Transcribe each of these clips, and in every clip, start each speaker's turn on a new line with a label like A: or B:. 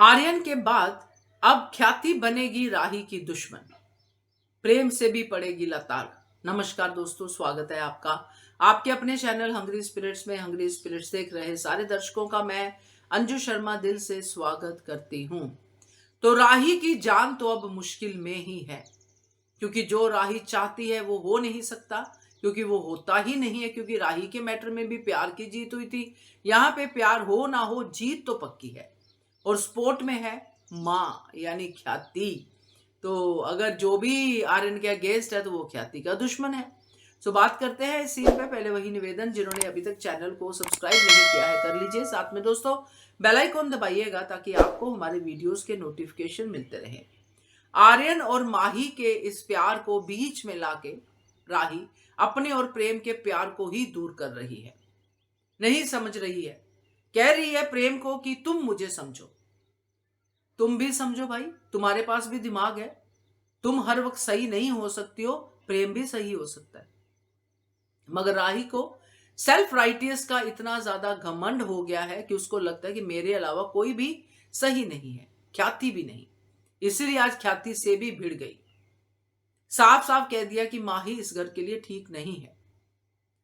A: आर्यन के बाद अब ख्याति बनेगी राही की दुश्मन, प्रेम से भी पड़ेगी लताड़। नमस्कार दोस्तों, स्वागत है आपका आपके अपने चैनल हंग्री स्पिरिट्स में। हंग्री स्पिरिट्स देख रहे सारे दर्शकों का मैं अंजू शर्मा दिल से स्वागत करती हूं। तो राही की जान तो अब मुश्किल में ही है, क्योंकि जो राही चाहती है वो हो नहीं सकता, क्योंकि वो होता ही नहीं है। क्योंकि राही के मैटर में भी प्यार की जीत हुई थी, यहाँ पे प्यार हो ना हो जीत तो पक्की है। और स्पोर्ट में है माँ यानी ख्याति। तो अगर जो भी आर्यन का गेस्ट है तो वो ख्याति का दुश्मन है। सो बात करते हैं इस सीन पे। पहले वही निवेदन, जिन्होंने अभी तक चैनल को सब्सक्राइब नहीं किया है कर लीजिए। साथ में दोस्तों बेल आइकॉन दबाइएगा ताकि आपको हमारे वीडियोस के नोटिफिकेशन मिलते रहें। आर्यन और माही के इस प्यार को बीच में लाके राही अपने और प्रेम के प्यार को ही दूर कर रही है। नहीं समझ रही है, कह रही है प्रेम को कि तुम मुझे समझो, तुम भी समझो भाई, तुम्हारे पास भी दिमाग है। तुम हर वक्त सही नहीं हो सकती हो, प्रेम भी सही हो सकता है। मगर राही को सेल्फ राइटियस का इतना ज्यादा घमंड हो गया है कि उसको लगता है कि मेरे अलावा कोई भी सही नहीं है, ख्याति भी नहीं। इसलिए आज ख्याति से भी भिड़ गई। साफ साफ कह दिया कि माही इस घर के लिए ठीक नहीं है।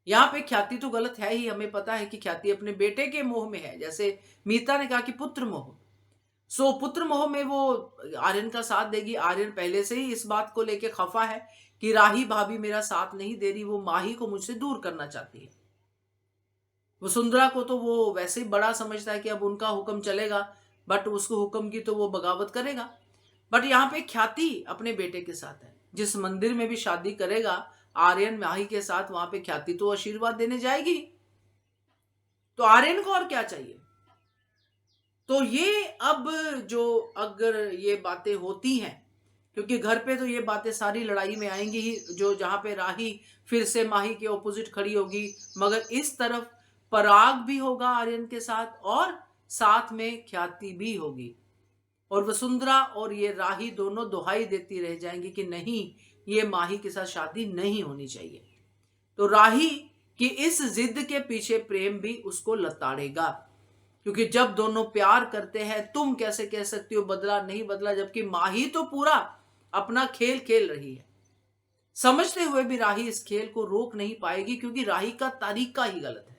A: यहाँ पे ख्याति तो गलत है ही, हमें पता है कि ख्याति अपने बेटे के मोह में है। जैसे मीता ने कहा कि पुत्र मोह, सो पुत्र मोह में वो आर्यन का साथ देगी। आर्यन पहले से ही इस बात को लेके खफा है कि राही भाभी मेरा साथ नहीं दे रही, वो माही को मुझसे दूर करना चाहती है। वसुंधरा को तो वो वैसे ही बड़ा समझता है कि अब उनका हुक्म चलेगा, बट उसको हुक्म की तो वो बगावत करेगा। बट यहाँ पे ख्याति अपने बेटे के साथ है। जिस मंदिर में भी शादी करेगा आर्यन माही के साथ, वहां पे ख्याति तो आशीर्वाद देने जाएगी। तो आर्यन को और क्या चाहिए? तो ये अब जो अगर ये बातें होती हैं, क्योंकि घर पे तो ये बातें सारी लड़ाई में आएंगी ही, जो जहां पे राही फिर से माही के ऑपोजिट खड़ी होगी, मगर इस तरफ पराग भी होगा आर्यन के साथ और साथ में ख्याति भी होगी। और वसुंधरा और ये राही दोनों दुहाई देती रह जाएंगी कि नहीं, ये माही के साथ शादी नहीं होनी चाहिए। तो राही की इस जिद के पीछे प्रेम भी उसको लताड़ेगा, क्योंकि जब दोनों प्यार करते हैं तुम कैसे कह सकती हो बदला नहीं बदला, जबकि माही तो पूरा अपना खेल खेल रही है। समझते हुए भी राही इस खेल को रोक नहीं पाएगी, क्योंकि राही का तरीका ही गलत है।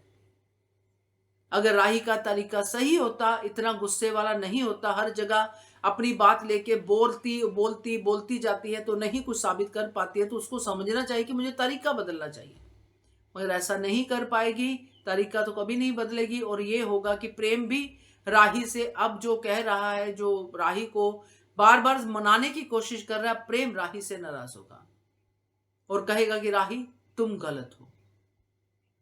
A: अगर राही का तरीका सही होता, इतना गुस्से वाला नहीं होता, हर जगह अपनी बात लेके बोलती बोलती बोलती जाती है तो नहीं कुछ साबित कर पाती है, तो उसको समझना चाहिए कि मुझे तरीका बदलना चाहिए। मगर ऐसा नहीं कर पाएगी, तरीका तो कभी नहीं बदलेगी। और ये होगा कि प्रेम भी राही से अब जो कह रहा है, जो राही को बार बार मनाने की कोशिश कर रहा है, प्रेम राही से नाराज होगा और कहेगा कि राही तुम गलत हो।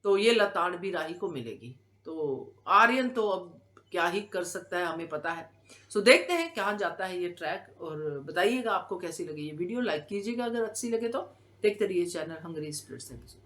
A: तो ये लताड़ भी राही को मिलेगी। तो आर्यन तो अब क्या ही कर सकता है, हमें पता है। सो देखते हैं कहाँ जाता है ये ट्रैक। और बताइएगा आपको कैसी लगी ये वीडियो, लाइक कीजिएगा अगर अच्छी लगे तो। देखते रहिए चैनल हंग्री स्पिरिट्स।